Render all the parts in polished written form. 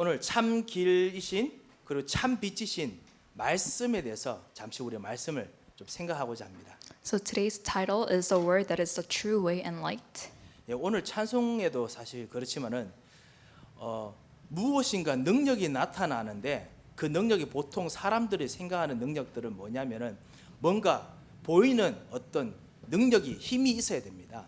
오늘 참 길이신 그리고 참 빛이신 말씀에 대해서 잠시 우리가 말씀을 좀 생각하고자 합니다. So today's title is the word that is the true way and light. 예, 오늘 찬송에도 사실 그렇지만은 무엇인가 능력이 나타나는데 그 능력이 보통 사람들이 생각하는 능력들은 뭐냐면은 뭔가 보이는 어떤 능력이 힘이 있어야 됩니다.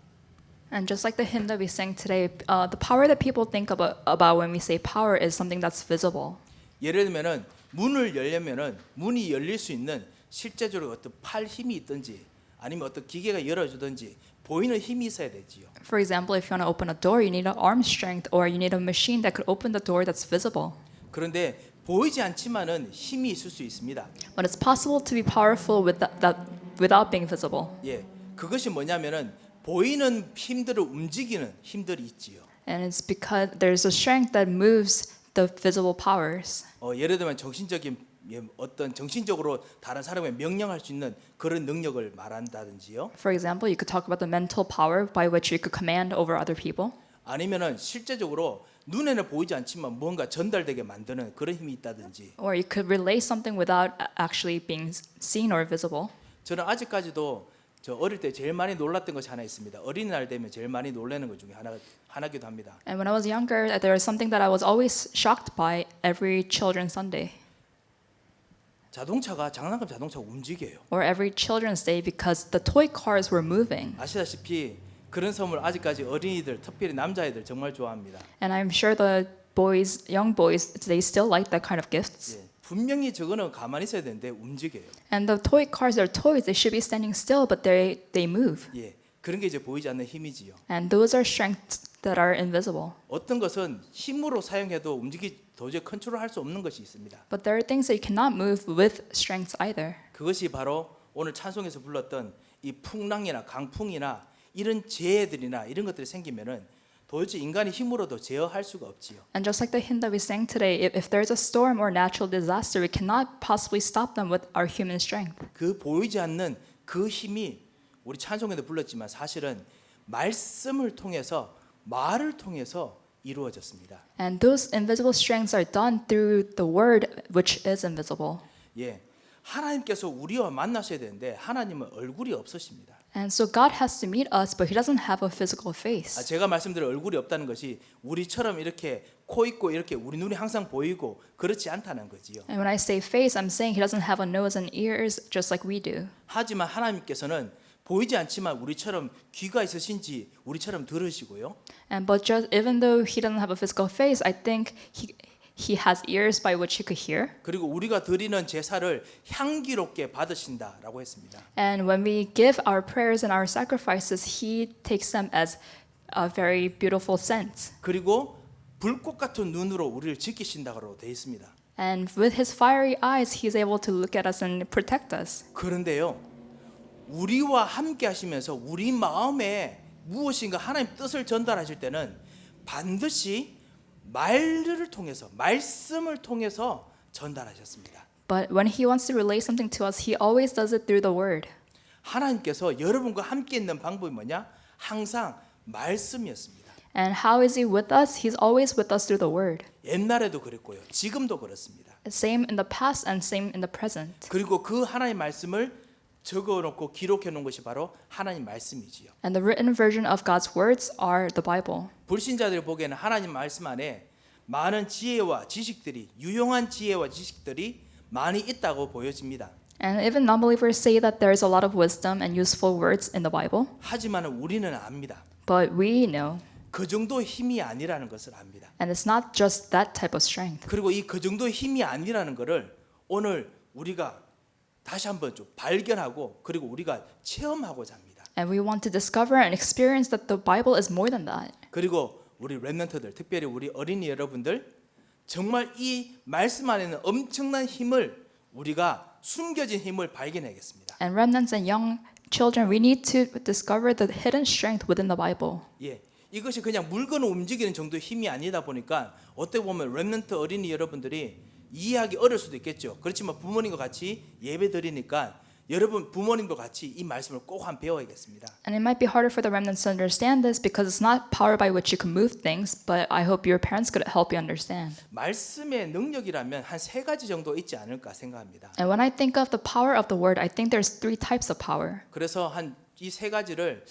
And just like the hymn that we sang today, the power that people think about when we say power is something that's visible. 예를 들면은 문을 열려면은 문이 열릴 수 있는 실제적으로 어떤 팔 힘이 있든지 아니면 어떤 기계가 열어주든지 보이는 힘이 있어야 되지요. For example, if you want to open a door, you need an arm strength or you need a machine that could open the door that's visible. 그런데 보이지 않지만은 힘이 있을 수 있습니다. But it's possible to be powerful without being visible. 예, 그것이 뭐냐면은 보이는 힘들을 움직이는 힘들이 있지요. And it's because there's a strength that moves the visible powers. 예를 들면 어떤 정신적으로 다른 사람에 명령할 수 있는 그런 능력을 말한다든지요. For example, you could talk about the mental power by which you could command over other people. 아니면은 실제적으로 눈에는 보이지 않지만 뭔가 전달되게 만드는 그런 힘이 있다든지. Or you could relay something without actually being seen or visible. 저는 아직까지도 저 어릴 때 제일 많이 놀랐던 것이 하나 있습니다. 어린이날 되면 제일 많이 놀라는 것 중에 하나기도 합니다. And when I was younger, there was something that I was always shocked by every Children's Sunday 장난감 자동차가 움직여요. or every Children's Day because the toy cars were moving. 아시다시피 그런 선물 아직까지 어린이들, 특별히 남자애들 정말 좋아합니다. And I'm sure the boys, young boys, they still like that kind of gifts. 예, 분명히 저거는 가만히 있어야 되는데 움직여요. And the toy cars are toys. They should be standing still, but they move. 예, 그런 게 이제 보이지 않는 힘이지요. And those are strengths that are invisible. 어떤 것은 힘으로 사용해도 도저히 컨트롤할 수 없는 것이 있습니다. But there are things that you cannot move with strengths either. 그것이 바로 오늘 찬송에서 불렀던 이 풍랑이나 강풍이나 이런 재해들이나 이런 것들이 생기면은 도대체 인간이 힘으로도 제어할 수가 없지요. And just like the hymn that we sang today, if there's a storm or natural disaster, we cannot possibly stop them with our human strength. 그 보이지 않는 그 힘이 우리 찬송에도 불렀지만 사실은 말씀을 통해서 말을 통해서 이루어졌습니다. And those invisible strengths are done through the word which is invisible. 예, 하나님께서 우리와 만나셔야 되는데 하나님은 얼굴이 없으십니다. And so God has to meet us, but He doesn't have a physical face. 제가 말씀드린 얼굴이 없다는 것이 우리처럼 이렇게 코 있고 이렇게 우리 눈이 항상 보이고 그렇지 않다는 거지요. And when I say face, I'm saying He doesn't have a nose and ears just like we do. 하지만 하나님께서는 보이지 않지만 우리처럼 귀가 있으신지 우리처럼 들으시고요. And but just even though He doesn't have a physical face, I think He has ears by which He could hear. 그리고 우리가 드리는 제사를 향기롭게 받으신다라고 했습니다. And when we give our prayers and our sacrifices, He takes them as a very beautiful scent. 그리고 불꽃 같은 눈으로 우리를 지키신다고 되어 있습니다. And with His fiery eyes, He's able to look at us and protect us. 그런데요, 우리와 함께 하시면서 우리 마음에 무엇인가 하나님 뜻을 전달하실 때는 반드시 말을 통해서 말씀을 통해서 전달하셨습니다. But when He wants to relay something to us, He always does it through the word. 하나님께서 여러분과 함께 있는 방법이 뭐냐? 항상 말씀이었습니다. And how is He with us? He's always with us through the word. 옛날에도 그랬고요. 지금도 그렇습니다. Same in the past and same in the present. 그리고 그 하나님 말씀을 적어놓고 기록해놓은 것이 바로 하나님 말씀이지요. And the written version of God's words are the Bible. 불신자들이 보기에는 하나님 말씀 안에 많은 지혜와 지식들이 유용한 지혜와 지식들이 많이 있다고 보여집니다. And even non-believers say that there is a lot of wisdom and useful words in the Bible. 하지만 우리는 압니다. But we know, 그 정도 힘이 아니라는 것을 압니다. and it's not just that type of strength. 그리고 이 그 정도 힘이 아니라는 것을 오늘 우리가 다시 한번 좀 발견하고 그리고 우리가 체험하고자 합니다. And we want to discover and experience that the Bible is more than that. 그리고 우리 렘넌트들, 특별히 우리 어린이 여러분들 정말 이 말씀 안에는 엄청난 힘을 우리가 숨겨진 힘을 발견하겠습니다. And remnants and young children, we need to discover the hidden strength within the Bible. 예, 이것이 그냥 물건을 움직이는 정도의 힘이 아니다 보니까 어떻게 보면 렘넌트 어린이 여러분들이 이해하기 어려울 수도 있겠죠. 그렇지만 부모님과 같이 예배 드리니까 여러분 부모님도 같이 이 말씀을 꼭 한번 배워야겠습니다. And it might be harder for the remnants to understand this because it's not power by which you can move things, but I hope your parents could help you understand. 말씀의 능력이라면 한 세 가지 정도 있지 않을까 생각합니다. And when I think of the power of the word, I think there's three types of power. 그래서 한 이 세 가지를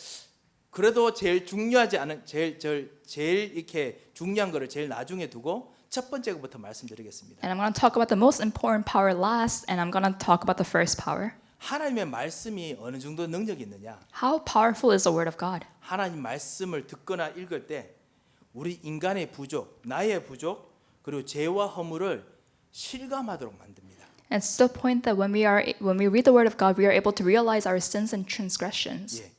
그래도 제일 중요하지 않은 제일 이렇게 중요한 거를 제일 나중에 두고 첫 번째 것부터 말씀드리겠습니다. And I'm going to talk about the most important power last, and I'm going to talk about the first power. 하나님의 말씀이 어느 정도 능력이 있느냐? How powerful is the word of God? 하나님 말씀을 듣거나 읽을 때 우리 인간의 부족, 나의 부족, 그리고 죄와 허물을 실감하도록 만듭니다. And it's the point that when we read the word of God, we are able to realize our sins and transgressions. 예,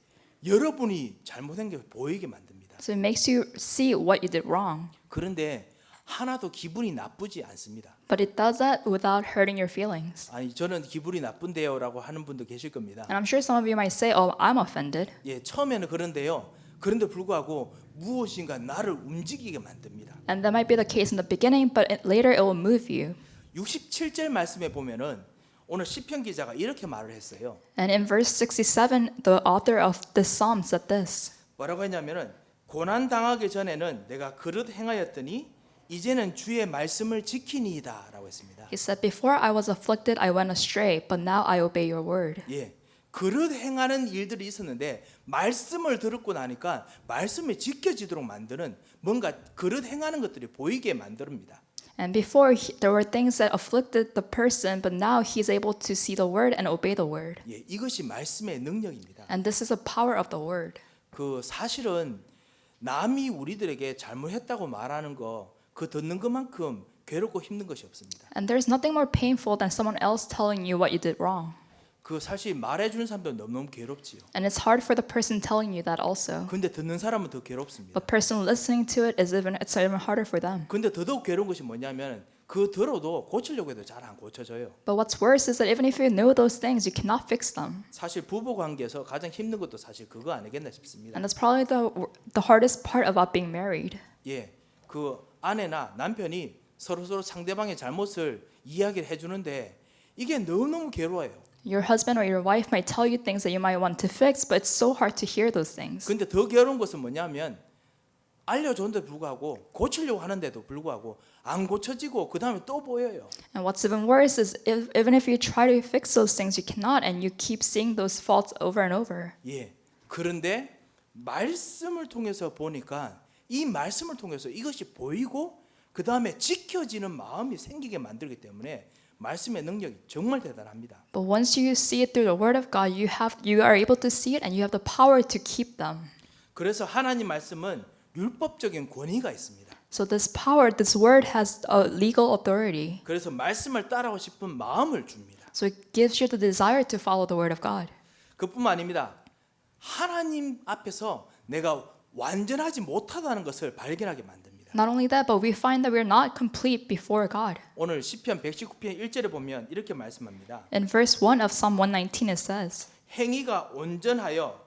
여러분이 잘못한 게 보이게 만듭니다. So it makes you see what you did wrong. 그런데 하나도 기분이 나쁘지 않습니다. But it does that without hurting your feelings. 아니 저는 기분이 나쁜데요라고 하는 분도 계실 겁니다. And I'm sure some of you might say, "Oh, I'm offended." 예, 처음에는 그런데요. 그런데 불구하고 무엇인가 나를 움직이게 만듭니다. And that might be the case in the beginning, but later it will move you. 67절 말씀에 보면은 오늘 시편 기자가 이렇게 말을 했어요. And in verse 67, the author of this psalm said this. 뭐라고 했냐면은 고난 당하기 전에는 내가 그릇 행하였더니 이제는 주의 말씀을 지키니이다라고 했습니다. He said, "Before I was afflicted, I went astray, but now I obey your word." 예. 그릇 행하는 일들이 있었는데 말씀을 듣고 나니까 말씀이 지켜지도록 만드는 뭔가 그릇 행하는 것들이 보이게 만듭니다. And before there were things that afflicted the person, but now he's able to see the word and obey the word. 예, 이것이 말씀의 능력입니다. And this is the power of the word. 그 사실은 남이 우리들에게 잘못했다고 말하는 거 그 듣는 것만큼 괴롭고 힘든 것이 없습니다. And there's nothing more painful than someone else telling you what you did wrong. 그 사실 말해주는 사람도 너무너무 괴롭지요. And it's hard for the person telling you that also. 근데 듣는 사람은 더 괴롭습니다. The person listening to it it's even harder for them. 근데 더더욱 괴로운 것이 뭐냐면 그 들어도 고치려고 해도 잘 안 고쳐져요. But what's worse is that even if you know those things, you cannot fix them. 사실 부부 관계에서 가장 힘든 것도 사실 그거 아니겠나 싶습니다. And that's probably the hardest part about being married. 예, 그 아내나 남편이 서로 상대방의 잘못을 이야기를 해주는데 이게 너무너무 괴로워요. Your husband or your wife might tell you things that you might want to fix, but it's so hard to hear those things. 근데 더 괴로운 것은 뭐냐면 알려줬는데도 불구하고 고치려고 하는데도 불구하고 안 고쳐지고 그 다음에 또 보여요. And what's even worse is even if you try to fix those things, you cannot, and you keep seeing those faults over and over. 예, 그런데 말씀을 통해서 보니까 이 말씀을 통해서 이것이 보이고 그 다음에 지켜지는 마음이 생기게 만들기 때문에 말씀의 능력이 정말 대단합니다. But once you see it through the Word of God, you are able to see it, and you have the power to keep them. 그래서 하나님 말씀은 율법적인 권위가 있습니다. So this power, this Word has a legal authority. 그래서 말씀을 따르고 싶은 마음을 줍니다. So it gives you the desire to follow the Word of God. 그뿐만 아닙니다. 하나님 앞에서 내가 완전하지 못하다는 것을 발견하게 만듭니다. Not only that, but we find that we're not complete before God. 오늘 시편 119편 1절에 보면 이렇게 말씀합니다. In verse 1 of Psalm 119 it says, 행위가 온전하여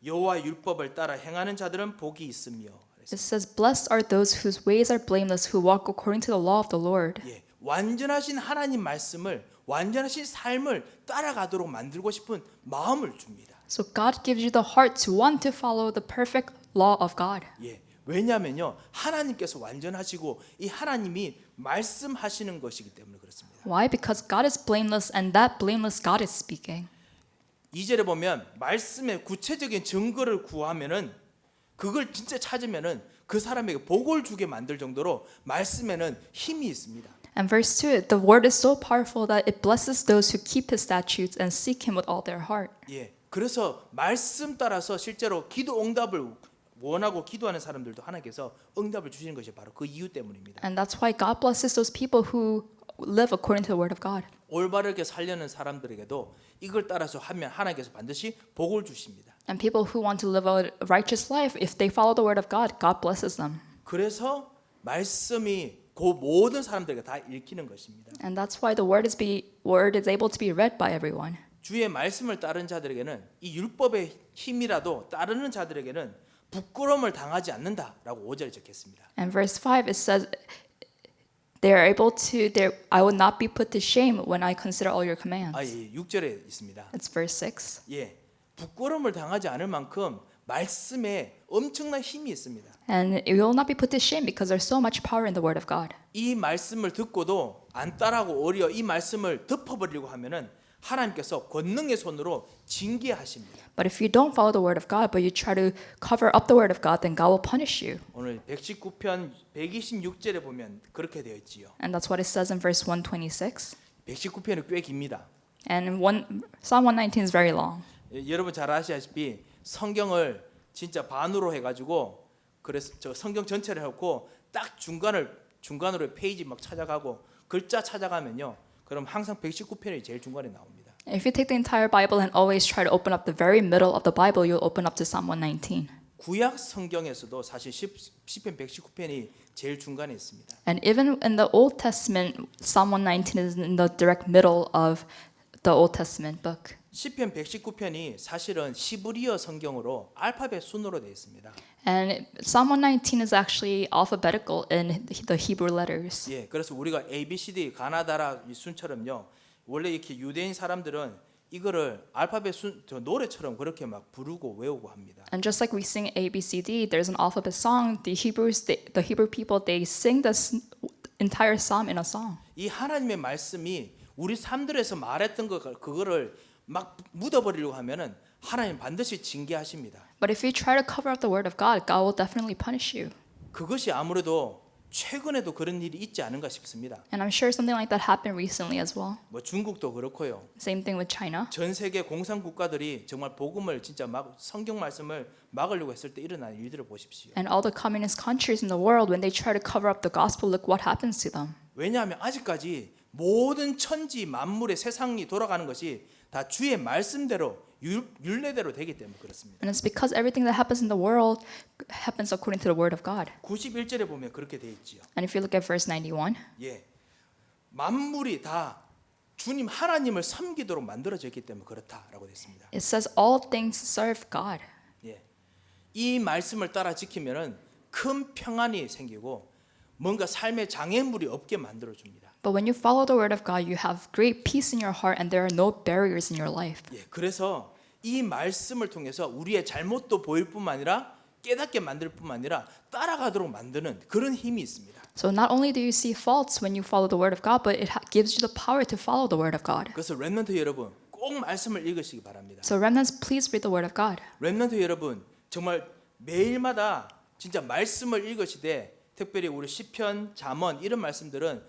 여호와 율법을 따라 행하는 자들은 복이 있으며. it says, "Blessed are those whose ways are blameless, who walk according to the law of the Lord." 예, 완전하신 하나님 말씀을 완전하신 삶을 따라가도록 만들고 싶은 마음을 줍니다. So God gives you the heart to want to follow the perfect law of God. 예, 왜냐하면요 하나님께서 완전하시고 이 하나님이 말씀하시는 것이기 때문에 그렇습니다. Why? Because God is blameless, and that blameless God is speaking. 2절에 보면 말씀의 구체적인 증거를 구하면은 그걸 진짜 찾으면은 그 사람에게 복을 주게 만들 정도로 말씀에는 힘이 있습니다. And verse 2, the word is so powerful that it blesses those who keep his statutes and seek him with all their heart. 예, 그래서 말씀 따라서 실제로 기도 응답을 원하고 기도하는 사람들도 하나님께서 응답을 주시는 것이 바로 그 이유 때문입니다. And that's why God blesses those people who live according to the word of God. 올바르게 살려는 사람들에게도 이걸 따라서 하면 하나님께서 반드시 복을 주십니다. And people who want to live a righteous life, if they follow the word of God, God blesses them. 그래서 말씀이 그 모든 사람들에게 다 읽히는 것입니다. And that's why the word is able to be read by everyone. 주의 말씀을 따르는 자들에게는 이 율법의 힘이라도 따르는 자들에게는 부끄러움을 당하지 않는다라고 5절에 적혔습니다. And verse 5 it says they are able to. I will not be put to shame when I consider all your commands. 예, 6절에 있습니다. It's verse 6. 예, 부끄러움을 당하지 않을 만큼 말씀에 엄청난 힘이 있습니다. And you will not be put to shame because there's so much power in the word of God. 이 말씀을 듣고도 안 따라하고 오히려 이 말씀을 덮어버리려고 하면은 하나님께서 권능의 손으로 징계하십니다. But if you don't follow the word of God, but you try to cover up the word of God, then God will punish you. 오늘 119편 126절에 보면 그렇게 되어 있지요. And that's what it says in verse 126. 119편이 꽤 깁니다. And Psalm 119 is very long. 여러분 잘 아시다시피 성경을 진짜 반으로 해가지고 그래서 저 성경 전체를 해놓고 딱 중간으로 페이지 막 찾아가고 글자 찾아가면요. 그럼 항상 119편이 제일 중간에 나옵니다. If you take the entire Bible and always try to open up the very middle of the Bible, you'll open up to Psalm 119. 구약 성경에서도 사실 시편 119편이 제일 중간에 있습니다. And even in the Old Testament, Psalm 119 is in the direct middle of the Old Testament book. 시편 119편이 사실은 시브리어 성경으로 알파벳 순으로 되어 있습니다. And Psalm 119 is actually alphabetical in the Hebrew letters. 예, 그래서 우리가 ABCD 가나다라 이 순처럼요. 원래 이렇게 유대인 사람들은 이거를 알파벳 저 노래처럼 그렇게 막 부르고 외우고 합니다. And just like we sing A, B, C, D, there's an alphabet song. The Hebrew people, they sing this entire psalm in a song. 이 하나님의 말씀이 우리 삶들에서 말했던 그거를 막 묻어버리려고 하면은 하나님 반드시 징계하십니다. But if you try to cover up the word of God, God will definitely punish you. 그것이 아무래도 최근에도 그런 일이 있지 않은가 싶습니다. And I'm sure something like that happened recently as well. 뭐 중국도 그렇고요. Same thing with China. 전 세계 공산 국가들이 정말 복음을 진짜 막 성경 말씀을 막으려고 했을 때 일어난 일들을 보십시오. And all the communist countries in the world, when they try to cover up the gospel, look what happens to them. 왜냐하면 아직까지 모든 천지 만물의 세상이 돌아가는 것이 다 주의 말씀대로 율례대로 되기 때문에 그렇습니다. And it's because everything that happens in the world happens according to the word of God. 91절에 보면 그렇게 돼 있지요. And if you look at verse 91, 예, 만물이 다 주님 하나님을 섬기도록 만들어졌기 때문에 그렇다라고 됐습니다. it says all things serve God. 예, 이 말씀을 따라 지키면은 큰 평안이 생기고 뭔가 삶의 장애물이 없게 만들어 줍니다. But when you follow the word of God, you have great peace in your heart and there are no barriers in your life. 예, 그래서 이 말씀을 통해서 우리의 잘못도 보일 뿐만 아니라 깨닫게 만들 뿐만 아니라 따라가도록 만드는 그런 힘이 있습니다. So not only do you see faults when you follow the word of God, but it gives you the power to follow the word of God. 그래서 렘넌트 여러분 꼭 말씀을 읽으시기 바랍니다. So remnants, please read the word of God. 렘넌트 여러분 정말 매일마다 진짜 말씀을 읽으시되 특별히 우리 시편, 잠언 이런 말씀들은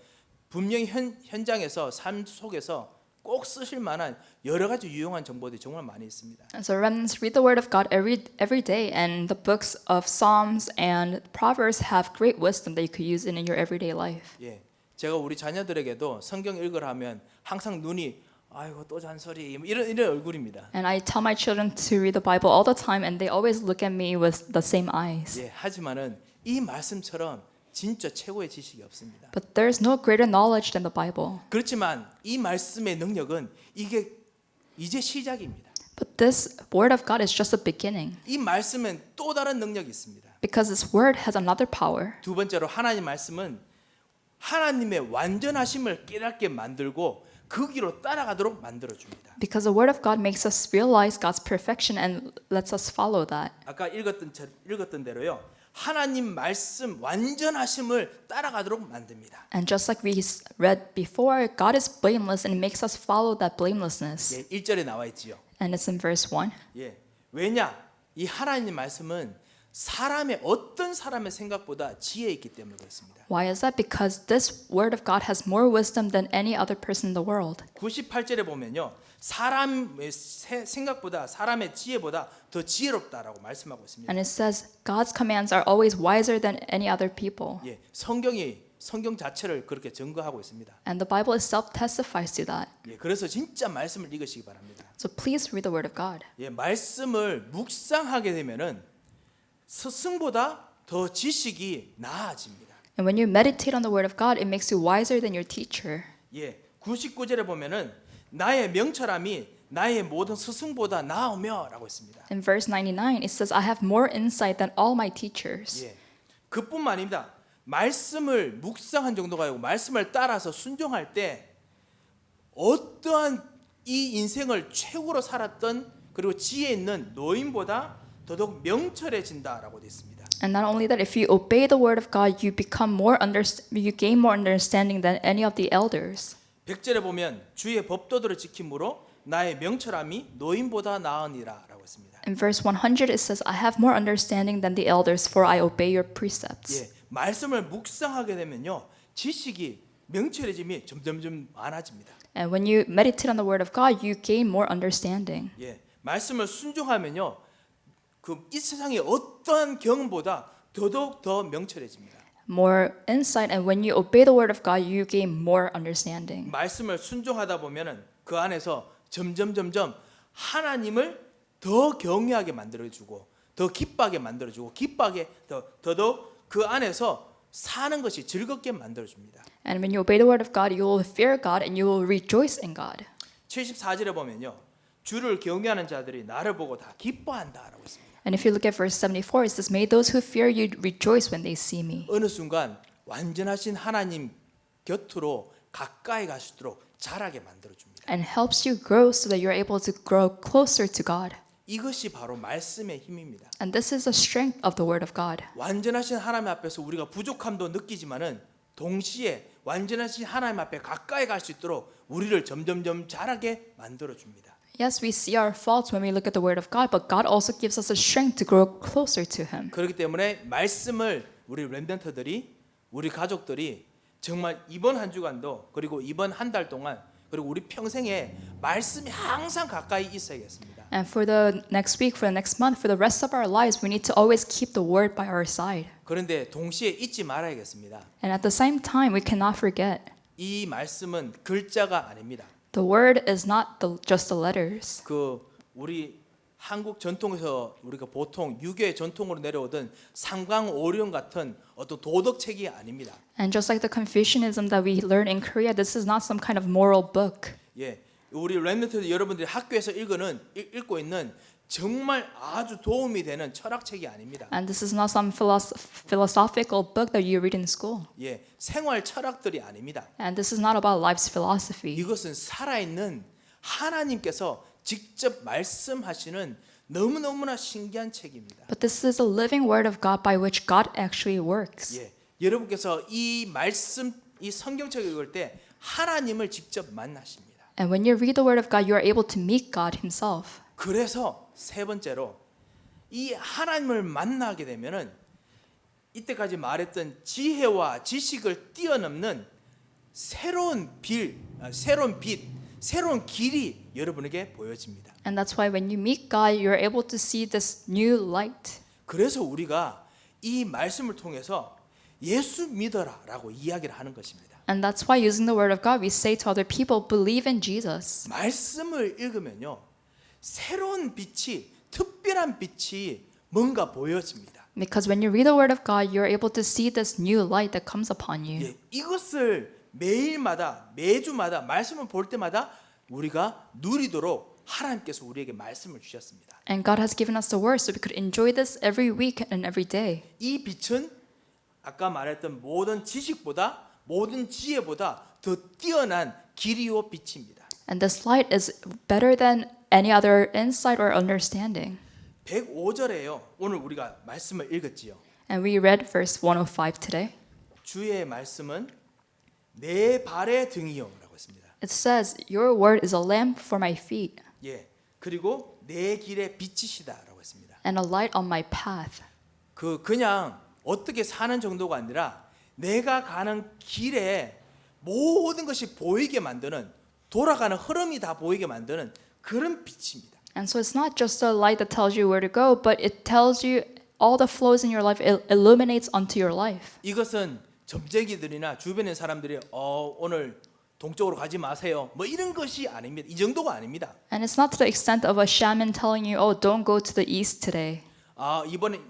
분명히 현장에서 삶 속에서 꼭 쓰실 만한 여러 가지 유용한 정보들이 정말 많이 있습니다. And so remnants, read the word of God every day, and the books of Psalms and Proverbs have great wisdom that you could use in your everyday life. 예, 제가 우리 자녀들에게도 성경 읽으라 하면 항상 눈이 아이고 또 잔소리 이런 얼굴입니다. And I tell my children to read the Bible all the time, and they always look at me with the same eyes. 예, 하지만은 이 말씀처럼 진짜 최고의 지식이 없습니다. But there's no greater knowledge than the Bible. 그렇지만 이 말씀의 능력은 이게 이제 시작입니다. But this word of God is just a beginning, 이 말씀은 또 다른 능력이 있습니다. because this word has another power. 두 번째로 하나님 말씀은 하나님의 완전하심을 깨닫게 만들고 그 길로 따라가도록 만들어 줍니다. Because the word of God makes us realize God's perfection and lets us follow that. 아까 읽었던 대로요. 하나님 말씀 완전하심을 따라가도록 만듭니다. And just like we read before, God is blameless and makes us follow that blamelessness. 예, 1절에 나와 있지요. And it's in verse 1. 예. 왜냐? 이 하나님 말씀은 어떤 사람의 생각보다 지혜 있기 때문에 그렇습니다. Why is that? Because this word of God has more wisdom than any other person in the world. 98절에 보면요. 사람의 생각보다 사람의 지혜보다 더 지혜롭다라고 말씀하고 있습니다. And it says God's commands are always wiser than any other people. 예. 성경 자체를 그렇게 증거하고 있습니다. And the Bible itself testifies to that. 예. 그래서 진짜 말씀을 읽으시기 바랍니다. So please read the word of God. 예. 말씀을 묵상하게 되면은 스승보다 더 지식이 나아집니다. And when you meditate on the word of God, it makes you wiser than your teacher. 예, 99절에 보면은 나의 명철함이 나의 모든 스승보다 나으며라고 했습니다. In verse 99, it says, I have more insight than all my teachers. 예, 그뿐만 아닙니다. 말씀을 묵상한 정도가 아니고 말씀을 따라서 순종할 때 어떠한 이 인생을 최고로 살았던 그리고 지혜 있는 노인보다 더더욱 명철해진다라고 되어 있습니다. And not only that, if you obey the word of God, you you gain more understanding than any of the elders. 100절에 보면 주의 법도들을 지킴으로 나의 명철함이 노인보다 나으니라라고 했습니다. In verse 100 it says, I have more understanding than the elders, for I obey your precepts. 예, 말씀을 묵상하게 되면요, 지식이 명철해짐이 점점점 많아집니다. And when you meditate on the word of God, you gain more understanding. 예, 말씀을 순종하면요, 그 이 세상의 어떠한 경험보다 더더욱 더 명철해집니다. More insight, and when you obey the word of God, you gain more understanding. 말씀을 순종하다 보면은 그 안에서 점점 하나님을 더 경외하게 만들어주고 더 기뻐하게 만들어주고 기뻐하게 더더욱 그 안에서 사는 것이 즐겁게 만들어줍니다. And when you obey the word of God, you will fear God and you will rejoice in God. 74절에 보면요, 주를 경외하는 자들이 나를 보고 다 기뻐한다라고 했습니다. And if you look at verse 74, it says, May those who fear you rejoice when they see me. 어느 순간 완전하신 하나님 곁으로 가까이 가시도록 자라게 만들어줍니다. And helps you grow so that you're able to grow closer to God. 이것이 바로 말씀의 힘입니다. And this is the strength of the word of God. 완전하신 하나님 앞에서 우리가 부족함도 느끼지만은 동시에 완전하신 하나님 앞에 가까이 갈 수 있도록 우리를 점점점 자라게 만들어줍니다. Yes, we see our faults when we look at the word of God, but God also gives us the strength to grow closer to Him. 그렇기 때문에 말씀을 우리 렘넌트들이 우리 가족들이 정말 이번 한 주간도 그리고 이번 한 달 동안 그리고 우리 평생에 말씀이 항상 가까이 있어야겠습니다. And for the next week, for the next month, for the rest of our lives, we need to always keep the word by our side. 그런데 동시에 잊지 말아야겠습니다. And at the same time, we cannot forget, 이 말씀은 글자가 아닙니다. the word is not just the letters. 그 우리 한국 전통에서 우리가 보통 유교의 전통으로 내려오던 상강오륜 같은 어떤 도덕책이 아닙니다. And just like the Confucianism that we learn in Korea, this is not some kind of moral book. 예, 우리 렘넌트 여러분들이 학교에서 읽고 있는 정말 아주 도움이 되는 철학책이 아닙니다. And this is not some philosophical book that you read in school. 예, 생활 철학들이 아닙니다. And this is not about life's philosophy. 이것은 살아있는 하나님께서 직접 말씀하시는 너무너무나 신기한 책입니다. But this is a living word of God by which God actually works. 예, 여러분께서 이 말씀, 이 성경책을 읽을 때 하나님을 직접 만나십니다. And when you read the word of God, you are able to meet God Himself. 그래서 세 번째로 이 하나님을 만나게 되면은 이때까지 말했던 지혜와 지식을 뛰어넘는 새로운 빛, 새로운 길이 여러분에게 보여집니다. And that's why when you meet God, you're able to see this new light. 그래서 우리가 이 말씀을 통해서 예수 믿어라라고 이야기를 하는 것입니다. And that's why using the word of God, we say to other people, believe in Jesus. 말씀을 읽으면요, 새로운 빛이, 특별한 빛이 뭔가 보여집니다. Because when you read the word of God, you're able to see this new light that comes upon you. 예, 이것을 매일마다 매주마다 말씀을 볼 때마다 우리가 누리도록 하나님께서 우리에게 말씀을 주셨습니다. And God has given us the word so we could enjoy this every week and every day. 이 빛은 아까 말했던 모든 지식보다 모든 지혜보다 더 뛰어난 길이요 빛입니다. And this light is better than any other insight or understanding. 105절에요. 오늘 우리가 말씀을 읽었지요. And we read verse 105 today. 주의 말씀은 내 발의 등이요라고 했습니다. It says, Your word is a lamp for my feet 예. 그리고 내 길의 빛이시다라고 했습니다. and a light on my path. 그냥 어떻게 사는 정도가 아니라 내가 가는 길에 모든 것이 보이게 만드는 돌아가는 흐름이 다 보이게 만드는 그런 빛입니다. And so it's not just a light that tells you where to go, but it tells you all the flows in your life. It illuminates onto your life. 이것은 점쟁이들이나 주변의 사람들이 오늘 동쪽으로 가지 마세요. 뭐 이런 것이 아닙니다. 이 정도가 아닙니다. And it's not to the extent of a shaman telling you, oh, don't go to the east today.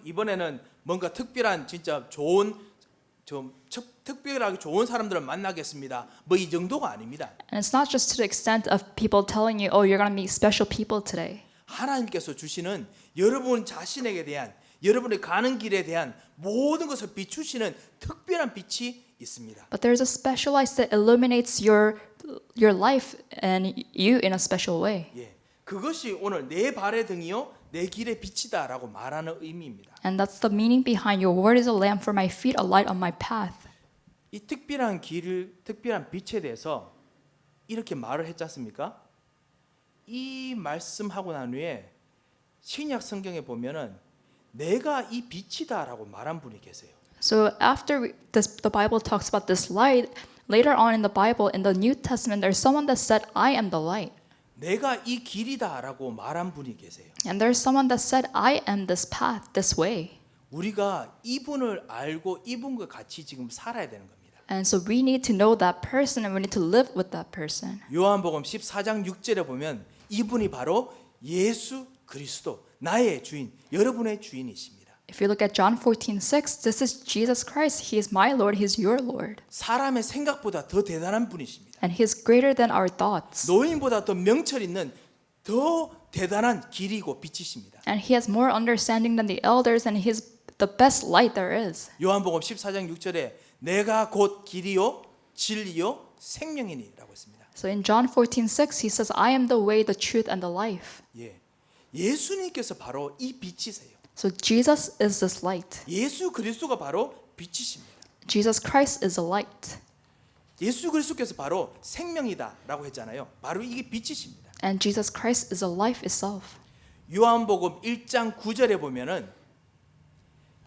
이번에는 뭔가 특별한 진짜 좋은 특별하게 좋은 사람들을 만나겠습니다. 뭐 이 정도가 아닙니다. And it's not just to the extent of people telling you, oh, you're going to meet special people today. 하나님께서 주시는 여러분 자신에게 대한 여러분의 가는 길에 대한 모든 것을 비추시는 특별한 빛이 있습니다. But there's a special light that illuminates your life and you in a special way. 예, 그것이 오늘 내 발의 등이요 내 길의 빛이다라고 말하는 의미입니다. And that's the meaning behind your word is a lamp for my feet, a light on my path. 이 특별한 특별한 빛에 대해서 이렇게 말을 했지 않습니까? 이 말씀하고 난 후에 신약 성경에 보면은 내가 이 빛이다라고 말한 분이 계세요. So after the Bible talks about this light, later on in the Bible, in the New Testament, there's someone that said, I am the light. 내가 이 길이다라고 말한 분이 계세요. And there's someone that said, I am this path, this way. 우리가 이분을 알고 이분과 같이 지금 살아야 되는 겁니다. And so we need to know that person and we need to live with that person. 요한복음 14장 6절에 보면 이분이 바로 예수 그리스도 나의 주인, 여러분의 주인이십니다. If you look at John 14:6, this is Jesus Christ. He is my Lord. He is your Lord. 사람의 생각보다 더 대단한 분이십니다. And He is greater than our thoughts. 노인보다 더 명철 있는 더 대단한 길이고 빛이십니다. And He has more understanding than the elders, and He is the best light there is. 요한복음 14장 6절에 내가 곧 길이요 진리요 생명이니라고 했습니다. So in John 14:6, He says, I am the way, the truth, and the life. 예, 예수님께서 바로 이 빛이세요. So Jesus is this light. 예수 그리스도가 바로 빛이십니다. Jesus Christ is a light. 예수 그리스도께서 바로 생명이다라고 했잖아요. 바로 이게 빛이십니다. And Jesus Christ is a life itself. 요한복음 1장 9절에 보면은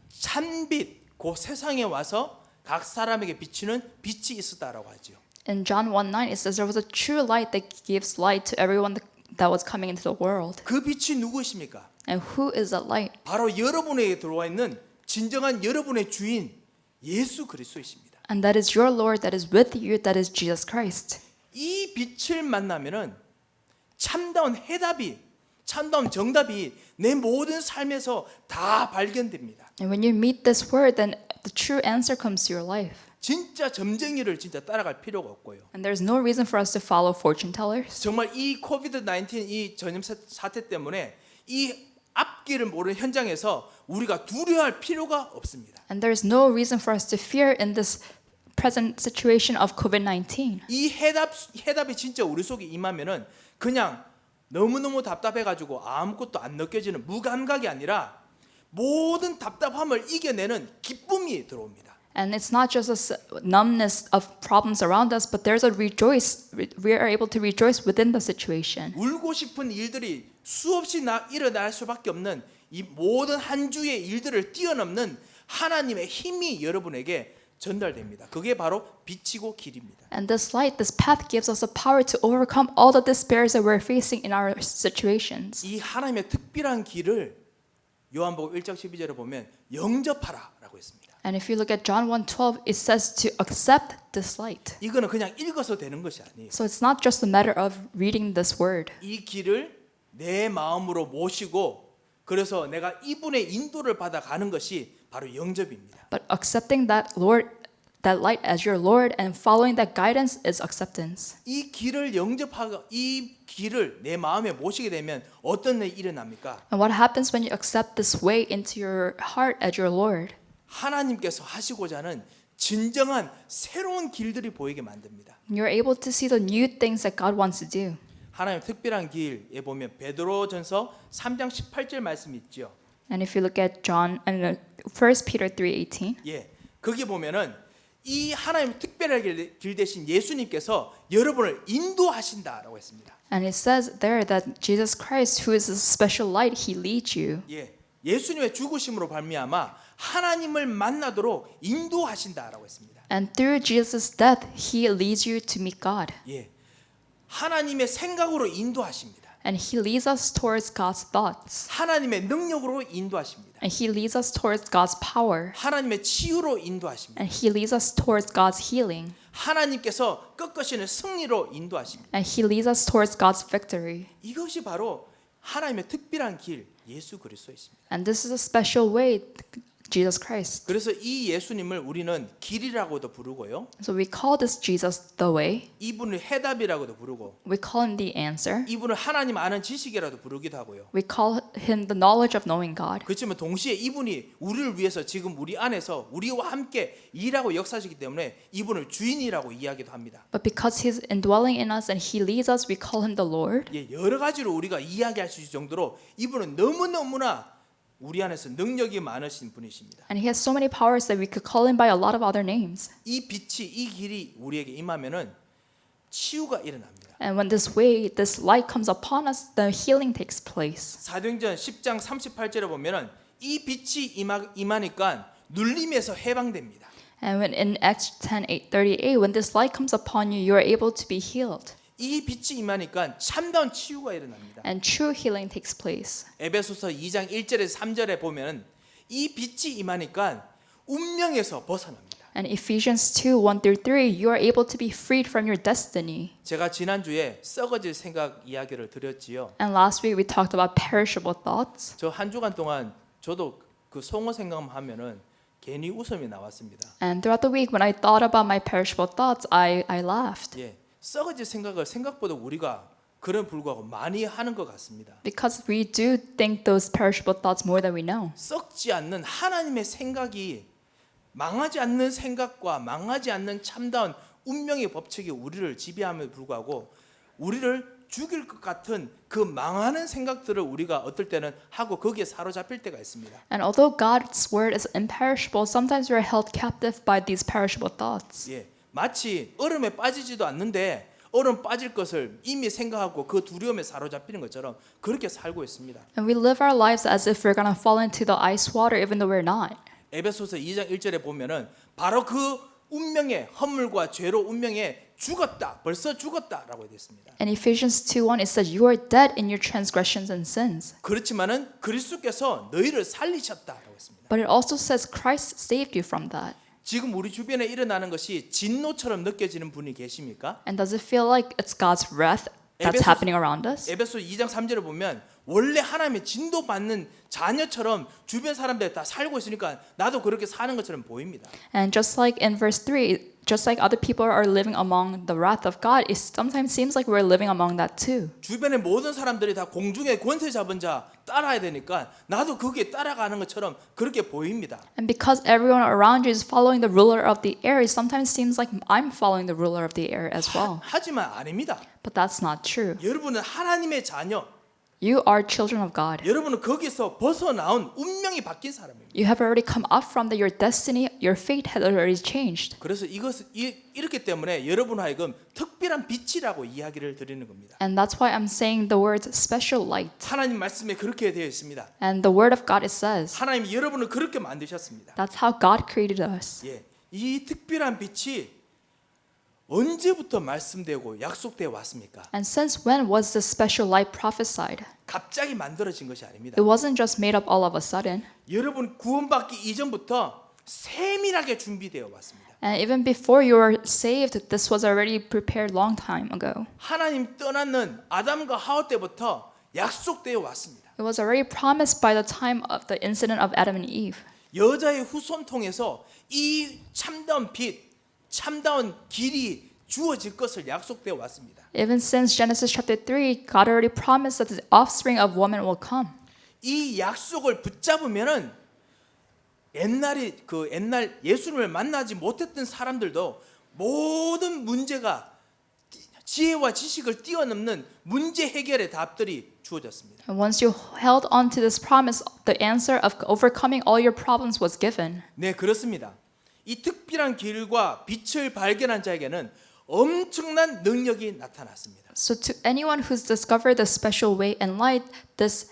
찬빛 그 세상에 와서 각 사람에게 비추는 빛이 있었다라고 하죠. In John 1:9, it says there was a true light that gives light to everyone that was coming into the world. 그 빛이 누구십니까? And who is that light? 바로 여러분에게 들어와 있는 진정한 여러분의 주인 예수 그리스도이십니다. And that is your Lord that is with you, that is Jesus Christ. 이 빛을 만나면은 참다운 해답이, 참다운 정답이 내 모든 삶에서 다 발견됩니다. And when you meet this word, then the true answer comes to your life. 진짜 점쟁이를 진짜 따라갈 필요가 없고요. And there's no reason for us to follow fortune tellers. 정말 이 코비드-19 이 전염 사태 때문에 이 앞길을 모르는 현장에서 우리가 두려워할 필요가 없습니다. And there's no reason for us to fear in this present situation of COVID-19. 이 해답이 진짜 우리 속에 임하면은 그냥 너무너무 답답해가지고 아무것도 안 느껴지는 무감각이 아니라 모든 답답함을 이겨내는 기쁨이 들어옵니다. And it's not just a numbness of problems around us, but there's a rejoice. We are able to rejoice within the situation. 울고 싶은 일들이 수없이 일어날 수밖에 없는 이 모든 한 주의 일들을 뛰어넘는 하나님의 힘이 여러분에게 전달됩니다. 그게 바로 빛이고 길입니다. And this light, this path gives us the power to overcome all the despairs that we're facing in our situations. 이 하나님의 특별한 길을 요한복음 1장 12절에 보면 영접하라라고 했습니다. And if you look at John 1:12, it says to accept this light. 이거는 그냥 읽어서 되는 것이 아니에요. So it's not just a matter of reading this word. 이 길을 내 마음으로 모시고 그래서 내가 이분의 인도를 받아 가는 것이 바로 영접입니다. But accepting that light as your Lord and following that guidance is acceptance. 이 길을 영접하고 이 길을 내 마음에 모시게 되면 어떤 일이 일어납니까? And what happens when you accept this way into your heart as your Lord? 하나님께서 하시고자 하는 진정한 새로운 길들이 보이게 만듭니다. You're able to see the new things that God wants to do. 하나님 특별한 길에 보면 베드로전서 3장 18절 말씀이 있죠. And if you look at 1 Peter 3:18, 예, 거기 보면은 이 하나님 특별한 길 대신 예수님께서 여러분을 인도하신다라고 했습니다. and it says there that Jesus Christ, who is a special light, He leads you. 예, 예수님의 죽으심으로 발미암아 하나님을 만나도록 인도하신다라고 했습니다. And through Jesus' death, He leads you to meet God. 예, 하나님의 생각으로 인도하십니다. And He leads us towards God's thoughts. 하나님의 능력으로 인도하십니다. And He leads us towards God's power. 하나님의 치유로 인도하십니다. And He leads us towards God's healing. 하나님께서 꺾으시는 승리로 인도하십니다. And He leads us towards God's victory. 이것이 바로 하나님의 특별한 길 예수 그리스도이십니다. And this is a special way, Jesus Christ. 그래서 이 예수님을 우리는 길이라고도 부르고요. So we call this Jesus the way. 이분을 해답이라고도 부르고 We call him the answer. 이분을 하나님 아는 지식이라도 부르기도 하고요. We call him the knowledge of knowing God. 그렇지만 동시에 이분이 우리를 위해서 지금 우리 안에서 우리와 함께 일하고 역사하시기 때문에 이분을 주인이라고 이야기도 합니다. But because he's indwelling in us and he leads us, we call him the Lord. 예, 여러 가지로 우리가 이야기할 수 있을 정도로 이분은 너무너무나 우리 안에서 능력이 많으신 분이십니다. And he has so many powers that we could call him by a lot of other names. 이 빛이 이 길이 우리에게 임하면은 치유가 일어납니다. And when this way, this light comes upon us, the healing takes place. 사도행전 10장 38절에 보면은 이 빛이 임하니까 눌림에서 해방됩니다. And when in Acts 10:38, when this light comes upon you, you are able to be healed. 이 빛이 임하니까 참다운 치유가 일어납니다. And true healing takes place. 에베소서 2장 1절에서 3절에 보면은 이 빛이 임하니까 운명에서 벗어납니다. And Ephesians 2:1-3, you are able to be freed from your destiny. 제가 지난주에 썩어질 생각 이야기를 드렸지요. And last week we talked about perishable thoughts. 저 한 주간 동안 저도 그 송어 생각만 하면은 괜히 웃음이 나왔습니다. And throughout the week when I thought about my perishable thoughts, I laughed. 예, 썩어질 생각을 생각보다 우리가 그런 불구하고 많이 하는 것 같습니다. Because we do think those perishable thoughts more than we know. 썩지 않는 하나님의 생각이 망하지 않는 생각과 망하지 않는 참다운 운명의 법칙이 우리를 지배함에도 불구하고 우리를 죽일 것 같은 그 망하는 생각들을 우리가 어떨 때는 하고 거기에 사로잡힐 때가 있습니다. And although God's word is imperishable, sometimes we are held captive by these perishable thoughts. 예, 마치 얼음에 빠지지도 않는데 얼음 빠질 것을 이미 생각하고 그 두려움에 사로잡히는 것처럼 그렇게 살고 있습니다. And we live our lives as if we're going to fall into the ice water even though we're not. 에베소서 2장 1절에 보면은 바로 그 운명의 허물과 죄로 운명에 죽었다. 벌써 죽었다라고 되어 있습니다. In Ephesians 2:1 it says you are dead in your transgressions and sins. 그렇지만은 그리스도께서 너희를 살리셨다라고 했습니다. But it also says Christ saved you from that. 지금 우리 주변에 일어나는 것이 진노처럼 느껴지는 분이 계십니까? And does it feel like it's God's wrath that's 에베소- happening around us? 에베소 2장 3절을 보면 원래 하나님의 진도 받는 자녀처럼 주변 사람들 다 살고 있으니까 나도 그렇게 사는 것처럼 보입니다. And just like in verse 3, just like other people are living among the wrath of God, it sometimes seems like we're living among that too. 주변의 모든 사람들이 다 공중의 권세 잡은 자 따라야 되니까 나도 거기에 따라가는 것처럼 그렇게 보입니다. And because everyone around you is following the ruler of the air, it sometimes seems like I'm following the ruler of the air as well. 하지만 아닙니다. But that's not true. 여러분은 하나님의 자녀, You are children of God. 여러분은 거기서 벗어나온 운명이 바뀐 사람입니다. You have already come up from your destiny. Your fate has already changed. 그래서 이렇기 때문에 여러분 하여금 특별한 빛이라고 이야기를 드리는 겁니다. And that's why I'm saying the word special light. 하나님 말씀에 그렇게 되어 있습니다. And the word of God it says 하나님이 여러분을 그렇게 만드셨습니다. that's how God created us. 예, 이 특별한 빛이 언제부터 말씀되고 약속되어 왔습니까? And since when was this special light prophesied? 갑자기 만들어진 것이 아닙니다. It wasn't just made up all of a sudden. 여러분 구원받기 이전부터 세밀하게 준비되어 왔습니다. And even before you were saved, this was already prepared long time ago. 하나님 떠나는 아담과 하와 때부터 약속되어 왔습니다. It was already promised by the time of the incident of Adam and Eve. 여자의 후손 통해서 이 참다운 빛, 참다운 길이 주어질 것을 약속되어 왔습니다. Even since Genesis chapter 3, God already promised that the offspring of woman will come. 이 약속을 붙잡으면은 옛날 예수님을 만나지 못했던 사람들도 모든 문제가 지혜와 지식을 뛰어넘는 문제 해결의 답들이 주어졌습니다. And once you held on to this promise, the answer of overcoming all your problems was given. 네, 그렇습니다. 이 특별한 길과 빛을 발견한 자에게는 엄청난 능력이 나타났습니다. So to anyone who's discovered the special way and light, this